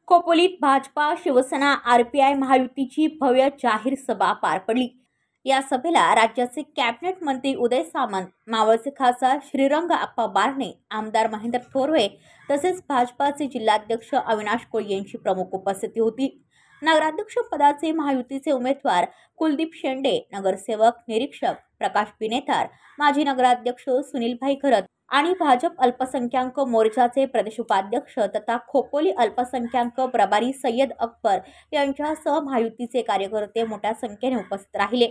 खोपोलीत Bhajpa, Shiv Sena, RPI महायुतीची भव्य जाहीर सभा पार पडली। या सभेला राज्याचे कॅबिनेट मंत्री उदय सामंत, मावळचे खासदार श्रीरंग आप्पा बारणे, आमदार महेंद्र थोरवे तसेच भाजपाचे जिल्हाध्यक्ष अविनाश कोळी यांची प्रमुख उपस्थिती होती। नगराध्यक्ष पदाचे महायुतीचे उमेदवार कुलदीप शेंडे, नगरसेवक निरीक्षक प्रकाश बिनेतार, माजी नगराध्यक्ष सुनीलभाई खरत आणि भाजप अल्पसंख्याक मोर्चाचे प्रदेश उपाध्यक्ष तथा खोपोली अल्पसंख्याक प्रभारी सय्यद अकबर यांच्यासह महायुतीचे कार्यकर्ते मोठ्या संख्येने उपस्थित राहिले।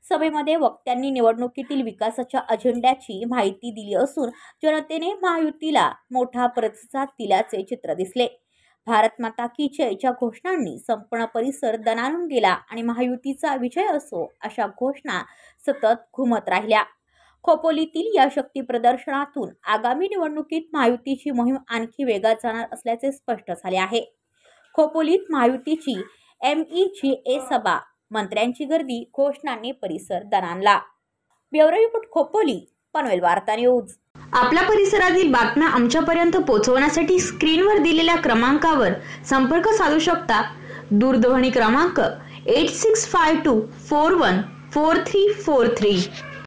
सभेमध्ये वक्त्यांनी निवडणुकीतील विकासाच्या अजेंड्याची माहिती दिली असून जनतेने महायुतीला मोठा प्रतिसाद दिल्याचे चित्र दिसले। भारत माता की जयच्या घोषणांनी संपूर्ण परिसर दणाणून गेला आणि महायुतीचा विजय असो अशा घोषणा सतत घुमत राहिल्या। खोपोलीतील या शक्ती प्रदर्शनातून आगामी निवडणुकीत महायुतीची मोहीम आणखी वेगात जाणार असल्याचे स्पष्ट झाले आहे। खोपोलीत महायुतीची MEGA सभा, मंत्र्यांची गर्दी, घोषणांनी परिसर दणाणला। ब्युरो रिपोर्ट खोपोली, पनवेल वार्ता न्यूज। आपल्या परिसरातील बातम्या आमच्यापर्यंत पोहोचवण्यासाठी स्क्रीनवर दिलेल्या क्रमांकावर संपर्क साधू शकता। दूरध्वनी क्रमांक 8652414343।